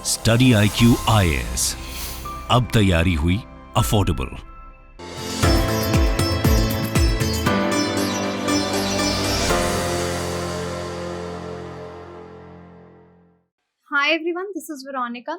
Study IQ IAS, अब तैयारी हुई affordable. Hi everyone, this is Veronica.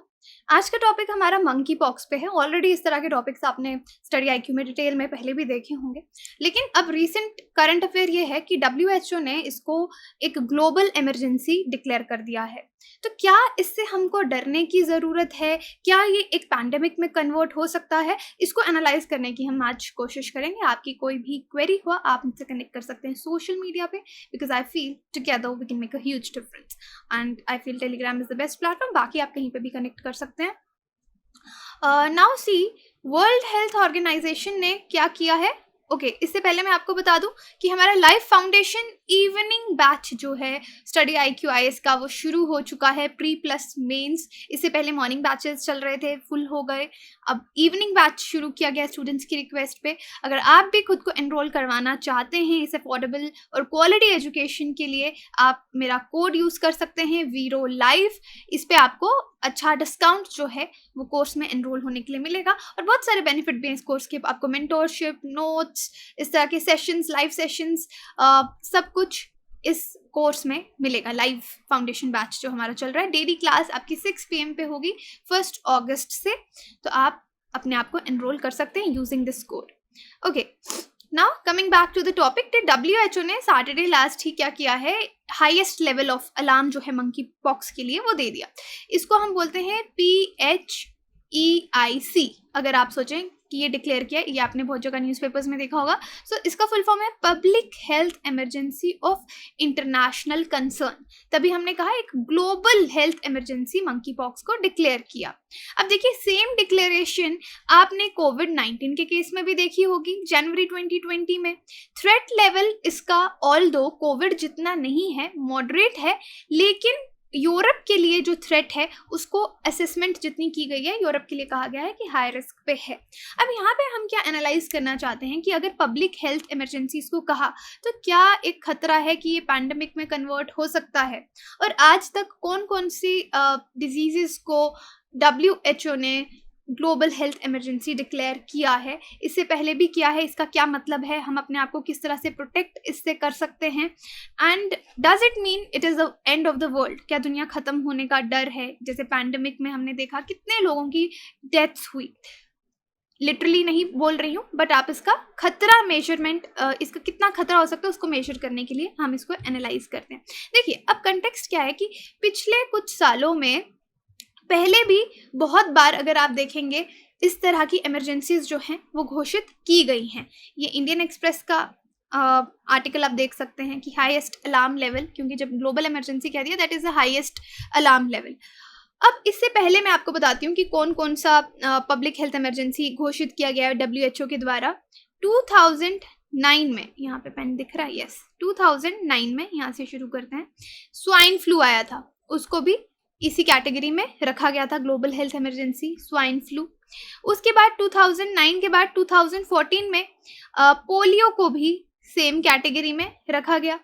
आज का टॉपिक हमारा मंकी पॉक्स पे है। ऑलरेडी इस तरह के टॉपिक्स आपने स्टडी IQ में डिटेल में पहले भी देखे होंगे, लेकिन अब रीसेंट करंट अफेयर ये है कि WHO ने इसको एक ग्लोबल इमरजेंसी डिक्लेयर कर दिया है। तो क्या इससे हमको डरने की ज़रूरत है? क्या ये एक पैंडेमिक में कन्वर्ट हो सकता है? इसको एनालाइज करने की हम आज कोशिश करेंगे। आपकी कोई भी क्वेरी हुआ आप मुझसे कनेक्ट कर सकते हैं सोशल मीडिया पे, because I feel together we can make a huge difference and I feel Telegram is the best platform. बाकी आप कहीं पे भी कनेक्ट कर सकते हैं। Now see, World Health Organization ने क्या किया है। ओके, इससे पहले मैं आपको बता दूं कि हमारा लाइफ फाउंडेशन इवनिंग बैच जो है स्टडी IQ IAS का, वो शुरू हो चुका है। प्री प्लस मेंस, इससे पहले मॉर्निंग बैचेस चल रहे थे, फुल हो गए। अब इवनिंग बैच शुरू किया गया स्टूडेंट्स की रिक्वेस्ट पे। अगर आप भी खुद को एनरोल करवाना चाहते हैं इस अफोर्डेबल और क्वालिटी एजुकेशन के लिए, आप मेरा कोड यूज़ कर सकते हैं वीरो लाइव। इस पे आपको अच्छा डिस्काउंट जो है वो कोर्स में एनरोल होने के लिए मिलेगा, और बहुत सारे बेनिफिट भी हैं इस कोर्स के। आपको मेंटोरशिप, नोट्स, इस तरह के सेशंस, लाइव सेशंस, सब कुछ इस कोर्स में मिलेगा। लाइव फाउंडेशन बैच जो हमारा चल रहा है, डेली क्लास आपकी 6 PM पे होगी 1 अगस्त से। तो आप अपने आप को एनरोल कर सकते हैं using this code. Okay, now coming back to the topic, WHO ने सैटरडे लास्ट ही क्या किया है, हाईएस्ट लेवल ऑफ अलार्म जो है मंकी पॉक्स के लिए वो दे दिया। इसको हम बोलते हैं PHEIC। अगर आप सोचें कि ये डिक्लेयर किया, ये आपने बहुत जगह न्यूज़पेपर्स में देखा होगा। सो इसका फुल फॉर्म है public health emergency of international concern. तभी हमने कहा एक global health emergency monkey pox को डिक्लेयर किया। अब देखिए, सेम डिक्लेरेशन आपने कोविड-19 के केस में भी देखी होगी जनवरी 2020 में। थ्रेट लेवल इसका ऑल्दो कोविड जितना नहीं है, मॉडरेट है, लेकिन यूरोप के लिए जो थ्रेट है उसको असेसमेंट जितनी की गई है, यूरोप के लिए कहा गया है कि हाई रिस्क पे है। अब यहाँ पे हम क्या एनालाइज करना चाहते हैं कि अगर पब्लिक हेल्थ इमरजेंसी इसको कहा, तो क्या एक खतरा है कि ये पैंडेमिक में कन्वर्ट हो सकता है? और आज तक कौन कौन सी डिजीजेस को WHO ने ग्लोबल हेल्थ इमरजेंसी डिक्लेयर किया है, इससे पहले भी किया है, इसका क्या मतलब है, हम अपने आप को किस तरह से प्रोटेक्ट इससे कर सकते हैं, and does it mean it is the end of the world? क्या दुनिया ख़त्म होने का डर है? जैसे पैंडेमिक में हमने देखा कितने लोगों की डेथ्स हुई। लिटरली नहीं बोल रही हूँ, बट आप इसका खतरा मेजरमेंट, इसका कितना खतरा हो सकता है उसको मेजर करने के लिए हम इसको एनालाइज करते हैं। देखिए, अब कंटेक्स्ट क्या है कि पिछले कुछ सालों में पहले भी बहुत बार अगर आप देखेंगे इस तरह की इमरजेंसीज जो हैं वो घोषित की गई हैं। ये इंडियन एक्सप्रेस का आर्टिकल आप देख सकते हैं कि हाईएस्ट अलार्म लेवल, क्योंकि जब ग्लोबल इमरजेंसी कह दिया that is the highest alarm level. अब इससे पहले मैं आपको बताती हूँ कि कौन कौन सा पब्लिक हेल्थ इमरजेंसी घोषित किया गया है WHO के द्वारा। 2009 में, यहाँ पे पेन दिख रहा है, यस, 2009 में, यहाँ से शुरू करते हैं, स्वाइन फ्लू आया था, उसको भी इसी कैटेगरी में रखा गया था, global health emergency, swine flu. उसके बाद 2009 के बाद 2014 में पोलियो को भी सेम कैटेगरी में रखा गया।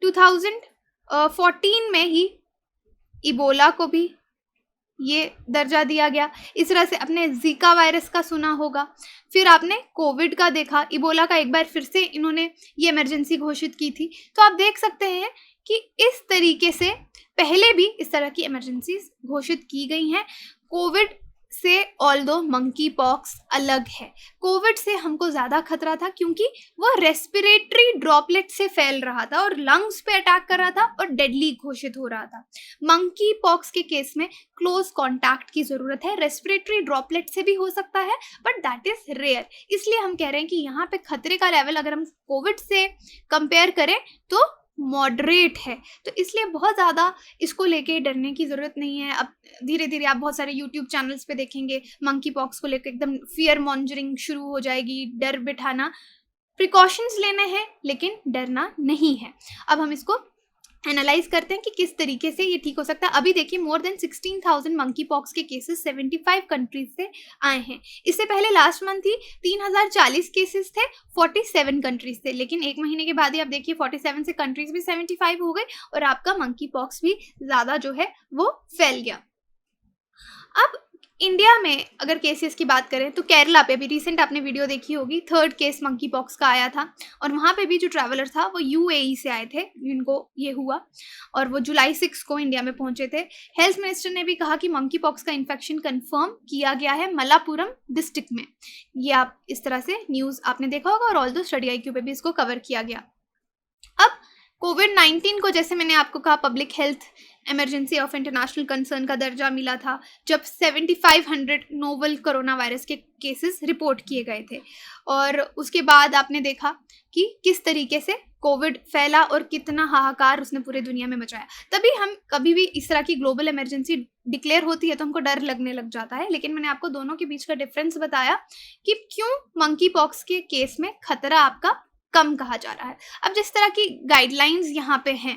2014 में ही इबोला को भी ये दर्जा दिया गया। इस तरह से आपने जीका वायरस का सुना होगा, फिर आपने कोविड का देखा, इबोला का एक बार फिर से इन्होंने ये इमरजेंसी घोषित की थी। तो आप देख सकते हैं कि इस तरीके से पहले भी इस तरह की इमरजेंसीज घोषित की गई हैं। कोविड से ऑल्दो मंकी पॉक्स अलग है। कोविड से हमको ज़्यादा खतरा था क्योंकि वो रेस्पिरेटरी ड्रॉपलेट से फैल रहा था और लंग्स पे अटैक कर रहा था और डेडली घोषित हो रहा था। मंकी पॉक्स के केस में क्लोज कॉन्टैक्ट की ज़रूरत है, रेस्पिरेटरी ड्रॉपलेट से भी हो सकता है, बट दैट इज़ रेयर। इसलिए हम कह रहे हैं कि यहाँ पे खतरे का लेवल अगर हम कोविड से कंपेयर करें तो मॉडरेट है। तो इसलिए बहुत ज़्यादा इसको लेके डरने की ज़रूरत नहीं है। अब धीरे धीरे आप बहुत सारे यूट्यूब चैनल्स पे देखेंगे मंकी पॉक्स को लेकर एकदम फियर मॉन्जरिंग शुरू हो जाएगी, डर बिठाना। प्रिकॉशंस लेने हैं लेकिन डरना नहीं है। अब हम इसको एनालाइज करते हैं कि किस तरीके से ये ठीक हो सकता है। अभी देखिए, मोर देन 16,000 मंकी पॉक्स के केसेस 75 कंट्रीज से आए हैं। इससे पहले लास्ट मंथ ही 3,040 केसेस थे 47 कंट्रीज से, लेकिन एक महीने के बाद ही आप देखिए 47 से कंट्रीज भी 75 हो गए और आपका मंकी पॉक्स भी ज़्यादा जो है वो फैल गया। अब इंडिया में अगर केसेस की बात करें तो केरला पे भी रिसेंट आपने वीडियो देखी होगी, थर्ड केस मंकी पॉक्स का आया था और वहाँ पे भी जो ट्रैवलर था वो यूएई से आए थे जिनको ये हुआ और वो जुलाई 6 को इंडिया में पहुंचे थे। हेल्थ मिनिस्टर ने भी कहा कि मंकी पॉक्स का इन्फेक्शन कंफर्म किया गया है मलापुरम डिस्ट्रिक्ट में। ये आप इस तरह से न्यूज़ आपने देखा होगा और ऑल दो स्टडी IQ पे भी इसको कवर किया गया। अब कोविड-19 को जैसे मैंने आपको कहा public health emergency of international concern का दर्जा मिला था जब 7500 नोवल कोरोना वायरस के केसेस रिपोर्ट किए गए थे और उसके बाद आपने देखा कि किस तरीके से कोविड फैला और कितना हाहाकार उसने पूरे दुनिया में मचाया। तभी हम कभी भी इस तरह की ग्लोबल इमरजेंसी डिक्लेयर होती है तो हमको डर लगने लग जाता है, लेकिन मैंने आपको दोनों के बीच का डिफरेंस बताया कि क्यों मंकी पॉक्स के केस में खतरा आपका कम कहा जा रहा है। अब जिस तरह की गाइडलाइंस यहाँ पे हैं,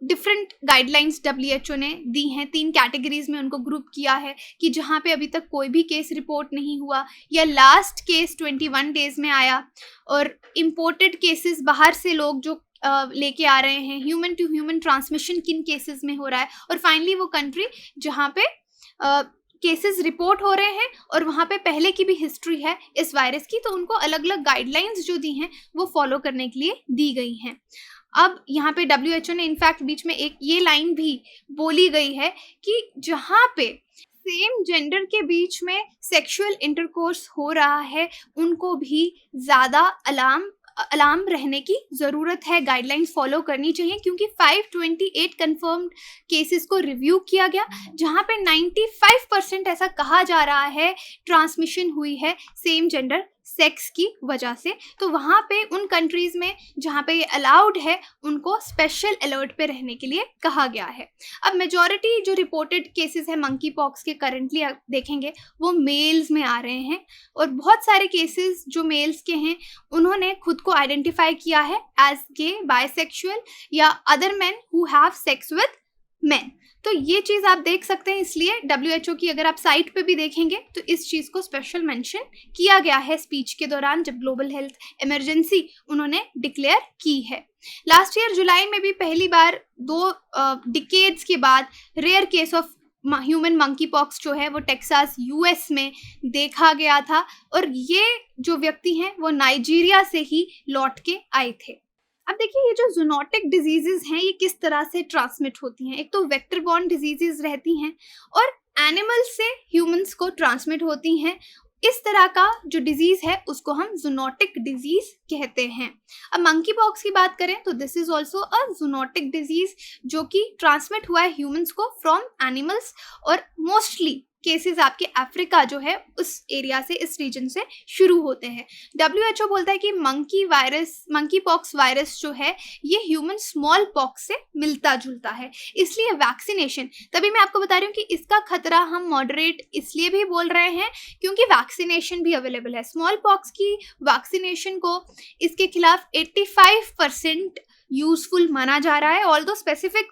डिफरेंट गाइडलाइंस WHO ने दी हैं, 3 कैटेगरीज में उनको ग्रुप किया है कि जहाँ पे अभी तक कोई भी केस रिपोर्ट नहीं हुआ या लास्ट केस 21 डेज में आया और इम्पोर्टेड केसेस बाहर से लोग जो लेके आ रहे हैं, ह्यूमन टू ह्यूमन ट्रांसमिशन किन केसेस में हो रहा है और फाइनली वो कंट्री जहाँ पे केसेस रिपोर्ट हो रहे हैं और वहाँ पे पहले की भी हिस्ट्री है इस वायरस की, तो उनको अलग अलग गाइडलाइंस जो दी हैं वो फॉलो करने के लिए दी गई हैं। अब यहाँ पे WHO ने इनफैक्ट बीच में एक ये लाइन भी बोली गई है कि जहाँ पे सेम जेंडर के बीच में सेक्सुअल इंटरकोर्स हो रहा है उनको भी ज़्यादा अलार्म रहने की ज़रूरत है, गाइडलाइंस फॉलो करनी चाहिए क्योंकि 528 कंफर्म्ड केसेस को रिव्यू किया गया जहां पे 95% ऐसा कहा जा रहा है ट्रांसमिशन हुई है सेम जेंडर सेक्स की वजह से। तो वहाँ पे उन कंट्रीज़ में जहाँ पे ये अलाउड है उनको स्पेशल अलर्ट पे रहने के लिए कहा गया है। अब मेजॉरिटी जो रिपोर्टेड केसेस है मंकी पॉक्स के करंटली आप देखेंगे वो मेल्स में आ रहे हैं और बहुत सारे केसेस जो मेल्स के हैं उन्होंने खुद को आइडेंटिफाई किया है एज गे, बायसेक्सुअल या other man who have sex with man. तो ये चीज़ आप देख सकते हैं, इसलिए WHO की अगर आप साइट पे भी देखेंगे तो इस चीज़ को स्पेशल मेंशन किया गया है स्पीच के दौरान जब ग्लोबल हेल्थ इमरजेंसी उन्होंने डिक्लेयर की है। लास्ट ईयर जुलाई में भी पहली बार 2 डिकेड्स के बाद rare case of human monkeypox जो है वो टेक्सास US में देखा गया था और ये जो व्यक्ति हैं वो नाइजीरिया से ही लौट के आए थे। अब देखिए ये जो जूनोटिक डिजीजेस हैं ये किस तरह से ट्रांसमिट होती हैं। एक तो वेक्टर बॉर्न डिजीजेस रहती हैं और एनिमल्स से ह्यूमंस को ट्रांसमिट होती हैं। इस तरह का जो डिजीज है उसको हम जूनोटिक डिजीज कहते हैं। अब मंकी पॉक्स की बात करें तो this is also a zoonotic disease जो कि ट्रांसमिट हुआ है ह्यूमंस को फ्रॉम एनिमल्स और मोस्टली केसेस आपके अफ्रीका जो है उस एरिया से, इस रीजन से शुरू होते हैं। WHO बोलता है कि मंकी पॉक्स वायरस जो है ये ह्यूमन स्मॉल पॉक्स से मिलता जुलता है, इसलिए वैक्सीनेशन, तभी मैं आपको बता रही हूँ कि इसका खतरा हम मॉडरेट इसलिए भी बोल रहे हैं क्योंकि वैक्सीनेशन भी अवेलेबल है। स्मॉल पॉक्स की वैक्सीनेशन को इसके खिलाफ 85% यूजफुल माना जा रहा है। ऑल्दो स्पेसिफिक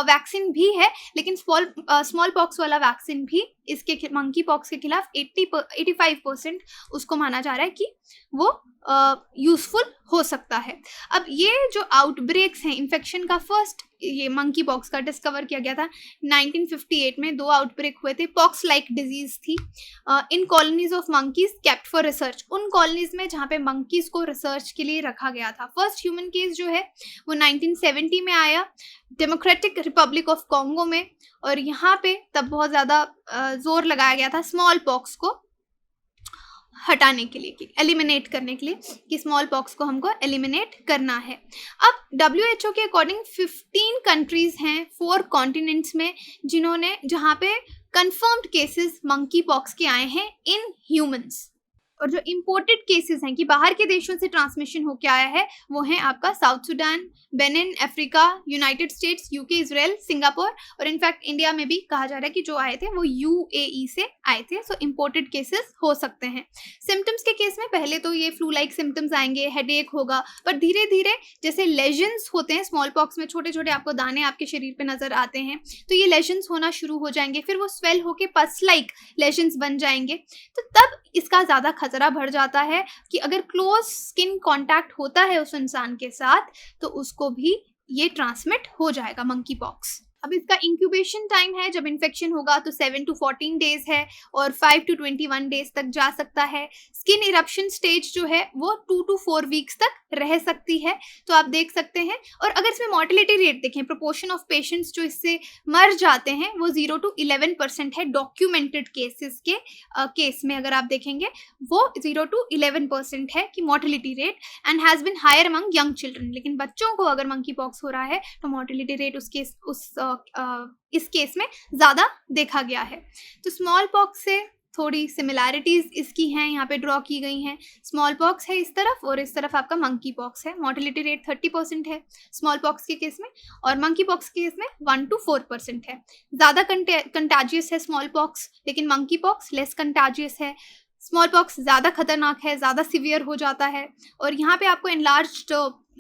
वैक्सीन भी है लेकिन स्मॉल पॉक्स वाला वैक्सीन भी इसके मंकी पॉक्स के खिलाफ 85% उसको माना जा रहा है कि वो यूजफुल हो सकता है। अब ये जो आउटब्रेक्स हैं इन्फेक्शन का, फर्स्ट ये मंकी पॉक्स का डिस्कवर किया गया था 1958 में। 2 आउटब्रेक हुए थे, पॉक्स लाइक डिजीज थी in colonies of monkeys kept for research, उन कॉलोनीज में जहाँ पे मंकीज को रिसर्च के लिए रखा गया था। फर्स्ट ह्यूमन केस जो है वो 1970 में आया डेमोक्रेटिक रिपब्लिक ऑफ कॉन्गो में और यहाँ पे तब बहुत ज़्यादा जोर लगाया गया था स्मॉल पॉक्स को हटाने के लिए, कि एलिमिनेट करने के लिए, कि स्मॉल पॉक्स को हमको एलिमिनेट करना है। अब WHO के अकॉर्डिंग 15 कंट्रीज हैं 4 कॉन्टिनेंट्स में जिन्होंने, जहाँ पे कंफर्म्ड केसेस मंकी पॉक्स के आए हैं इन ह्यूमंस। और जो इम्पोर्टेड केसेस हैं कि बाहर के देशों से ट्रांसमिशन होकर आया है वो है आपका south Sudan, Benin, Africa, United states, UK, Israel, Singapore और इनफैक्ट इंडिया में भी कहा जा रहा है कि जो आए थे वो UAE से आए थे। सो इम्पोर्टेड केसेस हो सकते हैं। सिम्टम्स के केस में पहले तो ये फ्लू लाइक सिम्टम्स आएंगे, हेडेक होगा, पर धीरे धीरे जैसे लेजन्स होते हैं स्मॉल पॉक्स में, छोटे छोटे आपको दाने आपके शरीर पे नजर आते हैं, तो ये लेजन्स होना शुरू हो जाएंगे, फिर वो स्वेल होके पस लाइक लेजन्स बन जाएंगे। तो तब इसका ज़्यादा खतरा बढ़ जाता है कि अगर क्लोज स्किन कांटेक्ट होता है उस इंसान के साथ तो उसको भी ये ट्रांसमिट हो जाएगा मंकी पॉक्स। अब इसका इंक्यूबेशन टाइम है, जब इन्फेक्शन होगा तो 7 to 14 डेज है और 5 to 21 डेज तक जा सकता है। स्किन इरप्शन स्टेज जो है वो 2 to 4 वीक्स तक रह सकती है, तो आप देख सकते हैं। और अगर इसमें मॉर्टेलिटी रेट देखें, प्रोपोर्शन ऑफ पेशेंट्स जो इससे मर जाते हैं वो 0 to 11% है। डॉक्यूमेंटेड केसेस के केस में अगर आप देखेंगे वो 0 to 11% है कि mortality rate, and has been higher among young children. लेकिन बच्चों को अगर मंकी पॉक्स हो रहा है तो मॉर्टेलिटी रेट इस केस में ज़्यादा देखा गया है। तो स्मॉल पॉक्स से थोड़ी सिमिलैरिटीज़ इसकी हैं, यहाँ पे ड्रॉ की गई हैं। स्मॉल पॉक्स है इस तरफ और इस तरफ आपका मंकी पॉक्स है। मॉर्टेलिटी रेट 30% है स्मॉल पॉक्स के केस में, और मंकी पॉक्स के केस में 1 to 4% है। ज़्यादा कंटाजियस है स्मॉल पॉक्स, लेकिन मंकी पॉक्स लेस कंटाजियस है। स्मॉल पॉक्स ज़्यादा खतरनाक है, ज़्यादा सीवियर हो जाता है। और यहाँ पे आपको एनलार्ज्ड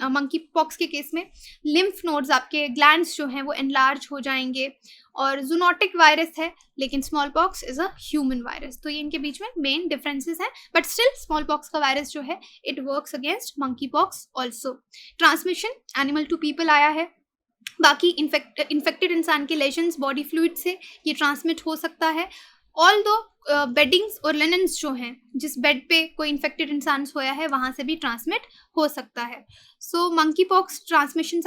मंकी पॉक्स के केस में लिम्फ नोड्स, आपके ग्लैंड्स जो हैं वो एनलार्ज हो जाएंगे। और जूनोटिक वायरस है, लेकिन smallpox is a human virus. तो ये इनके बीच में मेन डिफरेंसेस हैं, बट स्टिल स्मॉल पॉक्स का वायरस जो है it works against monkeypox also. Transmission animal to people आया है, बाकी इन्फेक्टेड इंसान के लेजन्स बॉडी फ्लूइड से ये ट्रांसमिट हो सकता है। ऑल दो बेडिंग्स और लिनन्स जो हैं, जिस बेड पे कोई इन्फेक्टेड इंसान सोया है वहाँ से भी ट्रांसमिट हो सकता है। सो मंकी पॉक्स ट्रांसमिशन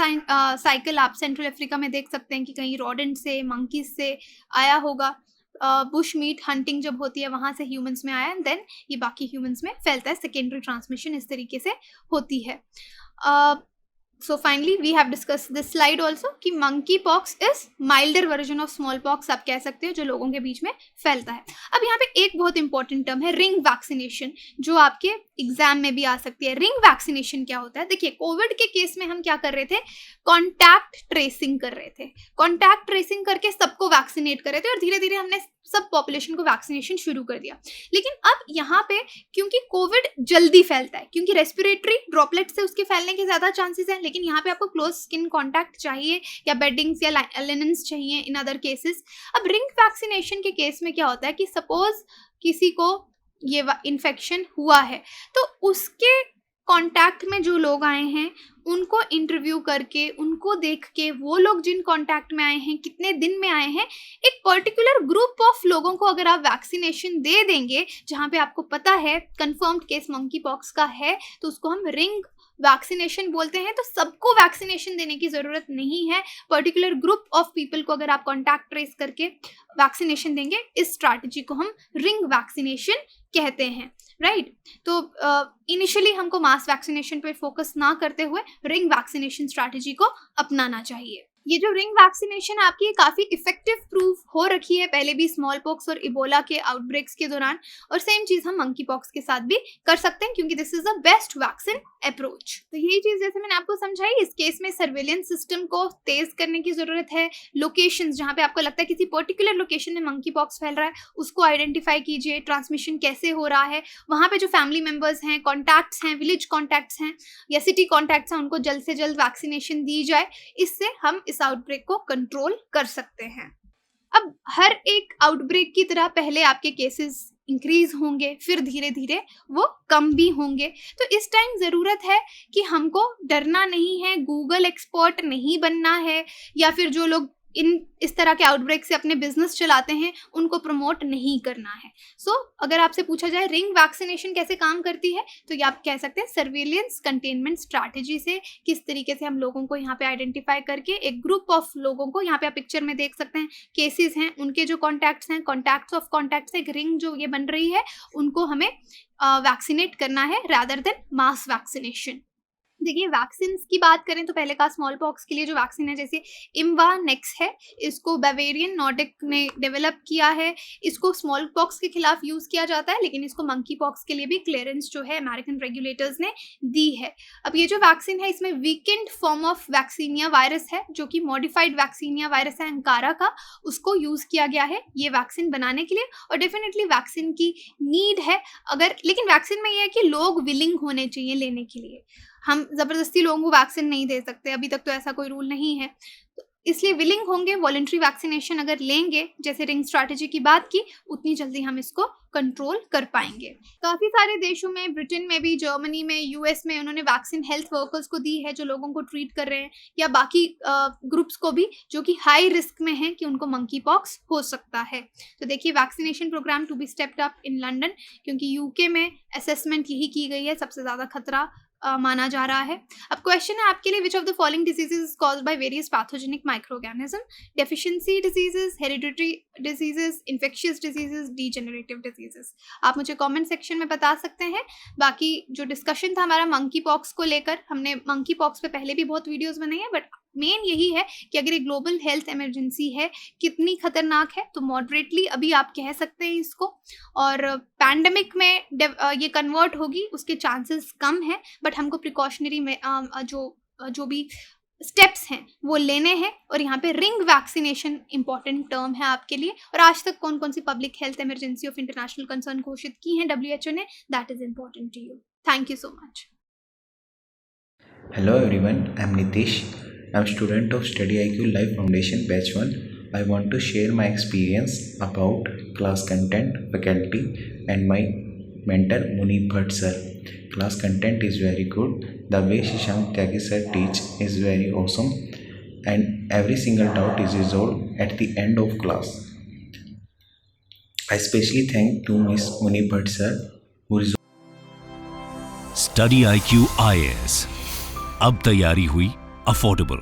साइकिल आप सेंट्रल अफ्रीका में देख सकते हैं कि कहीं रॉडेंट से, मंकीज से आया होगा। बुश मीट हंटिंग जब होती है वहाँ से ह्यूमंस में आया, एंड देन ये बाकी ह्यूमंस में फैलता है। सेकेंडरी ट्रांसमिशन इस तरीके से होती है। So finally we have discussed this slide also कि monkey pox is milder version of small pox आप कह सकते हो, जो लोगों के बीच में फैलता है। अब यहाँ पे एक बहुत इंपॉर्टेंट टर्म है रिंग वैक्सीनेशन, जो आपके एग्जाम में भी आ सकती है। रिंग वैक्सीनेशन क्या होता है? देखिए, कोविड के केस में हम क्या कर रहे थे, कॉन्टैक्ट ट्रेसिंग कर रहे थे। कॉन्टैक्ट ट्रेसिंग करके सबको वैक्सीनेट कर रहे थे और धीरे धीरे हमने सब पॉपुलेशन को वैक्सीनेशन शुरू कर दिया। लेकिन अब यहाँ पे क्योंकि कोविड जल्दी फैलता है, क्योंकि रेस्पिरेटरी ड्रॉपलेट से उसके फैलने के ज़्यादा चांसेस हैं, लेकिन यहाँ पे आपको क्लोज स्किन कॉन्टैक्ट चाहिए या बेडिंग्स या लिनन्स चाहिए इन अदर केसेस। अब रिंग वैक्सीनेशन के केस में क्या होता है कि सपोज किसी को ये इन्फेक्शन हुआ है, तो उसके कांटेक्ट में जो लोग आए हैं उनको इंटरव्यू करके, उनको देख के, वो लोग जिन कांटेक्ट में आए हैं, कितने दिन में आए हैं, एक पर्टिकुलर ग्रुप ऑफ लोगों को अगर आप वैक्सीनेशन दे देंगे जहाँ पे आपको पता है कंफर्म्ड केस मंकी पॉक्स का है, तो उसको हम रिंग वैक्सीनेशन बोलते हैं। तो सबको वैक्सीनेशन देने की ज़रूरत नहीं है, पर्टिकुलर ग्रुप ऑफ पीपल को अगर आप कॉन्टैक्ट ट्रेस करके वैक्सीनेशन देंगे, इस स्ट्रैटेजी को हम रिंग वैक्सीनेशन कहते हैं, राइट। तो इनिशियली हमको मास वैक्सीनेशन पे फोकस ना करते हुए रिंग वैक्सीनेशन स्ट्रैटेजी को अपनाना चाहिए। ये जो रिंग वैक्सीनेशन आपकी काफ़ी इफेक्टिव प्रूफ हो रखी है पहले भी स्मॉल पॉक्स और इबोला के आउटब्रेक्स के दौरान, और सेम चीज़ हम मंकी पॉक्स के साथ भी कर सकते हैं क्योंकि this is the best vaccine approach. तो यही चीज़ जैसे मैंने आपको समझाई, इस केस में सर्वेलेंस सिस्टम को तेज करने की ज़रूरत है। लोकेशंस जहाँ पे आपको लगता है किसी पर्टिकुलर लोकेशन में मंकी पॉक्स फैल रहा है, उसको आइडेंटिफाई कीजिए, ट्रांसमिशन कैसे हो रहा है, वहाँ पे जो फैमिली मेम्बर्स हैं, कॉन्टैक्ट्स हैं, विलेज कॉन्टैक्ट्स हैं या सिटी कॉन्टैक्ट्स हैं, उनको जल्द से जल्द वैक्सीनेशन दी जाए। इससे हम इस आउटब्रेक को कंट्रोल कर सकते हैं। अब हर एक आउटब्रेक की तरह पहले आपके केसेस इंक्रीज होंगे, फिर धीरे धीरे वो कम भी होंगे। तो इस टाइम ज़रूरत है कि हमको डरना नहीं है, गूगल एक्सपर्ट नहीं बनना है, या फिर जो लोग इस तरह के आउटब्रेक से अपने बिजनेस चलाते हैं उनको प्रमोट नहीं करना है। सो अगर आपसे पूछा जाए रिंग वैक्सीनेशन कैसे काम करती है, तो ये आप कह सकते हैं सर्विलियंस कंटेनमेंट स्ट्रैटेजी से किस तरीके से हम लोगों को यहाँ पे आइडेंटिफाई करके एक ग्रुप ऑफ लोगों को, यहाँ पे आप पिक्चर में देख सकते हैं केसेस हैं, उनके जो कॉन्टैक्ट्स हैं, कॉन्टैक्ट्स ऑफ कॉन्टैक्ट्स, एक रिंग जो ये बन रही है, उनको हमें वैक्सीनेट करना है रादर देन मास वैक्सीनेशन। देखिए, वैक्सीन की बात करें तो पहले का स्मॉल पॉक्स के लिए जो वैक्सीन है जैसे इम्वानेक्स है, इसको बावेरियन नॉर्डिक ने डेवलप किया है। इसको स्मॉल पॉक्स के खिलाफ यूज़ किया जाता है, लेकिन इसको मंकी पॉक्स के लिए भी क्लियरेंस जो है अमेरिकन रेगुलेटर्स ने दी है। अब ये जो वैक्सीन है इसमें weekend form of vaccinia virus है, जो कि मॉडिफाइड वैक्सीनिया वायरस है अंकारा का, उसको यूज़ किया गया है ये वैक्सीन बनाने के लिए। और डेफिनेटली वैक्सीन की नीड है अगर, लेकिन वैक्सीन में ये है कि लोग विलिंग होने चाहिए लेने के लिए। हम ज़बरदस्ती लोगों को वैक्सीन नहीं दे सकते, अभी तक तो ऐसा कोई रूल नहीं है। तो इसलिए विलिंग होंगे वॉलंटरी वैक्सीनेशन अगर लेंगे, जैसे रिंग स्ट्रैटेजी की बात की, उतनी जल्दी हम इसको कंट्रोल कर पाएंगे। काफ़ी सारे देशों में, ब्रिटेन में भी, जर्मनी में, यूएस में उन्होंने वैक्सीन हेल्थ वर्कर्स को दी है जो लोगों को ट्रीट कर रहे हैं, या बाकी ग्रुप्स को भी जो कि हाई रिस्क में हैं कि उनको मंकी पॉक्स हो सकता है। तो देखिए vaccination programme to be stepped up in London, क्योंकि यूके में असेसमेंट यही की गई है, सबसे ज़्यादा खतरा माना जा रहा है। अब क्वेश्चन है आपके लिए, which of the following diseases is caused by various pathogenic microorganism? Deficiency diseases, hereditary diseases, infectious diseases, degenerative diseases. आप मुझे कमेंट सेक्शन में बता सकते हैं। बाकी जो डिस्कशन था हमारा मंकी पॉक्स को लेकर, हमने मंकी पॉक्स पे पहले भी बहुत वीडियोस बनाई है, बट मेन यही है कि अगर एक ग्लोबल हेल्थ इमरजेंसी है, कितनी खतरनाक है, तो मॉडरेटली अभी आप कह सकते हैं इसको, और पैंडेमिक में ये कन्वर्ट होगी उसके चांसेस कम हैं, बट हमको प्रिकॉशनरी में जो भी स्टेप्स हैं वो लेने हैं। और यहाँ पे रिंग वैक्सीनेशन इंपॉर्टेंट टर्म है आपके लिए। और आज तक कौन कौन सी public health emergency of international concern घोषित की हैं WHO ने, that is important to you. Thank you so much. Hello everyone, I am Nitish. I am student of Study IQ Life Foundation Batch 1. I want to share my experience about class content, faculty and my mentor Munib Bhatt sir. Class content is very good. The way Shashank Tyagi sir teach is very awesome and every single doubt is resolved at the end of class. I especially thank to Miss Munib Bhatt sir who resolved. Study IQ IAS, अब तैयारी हुई affordable.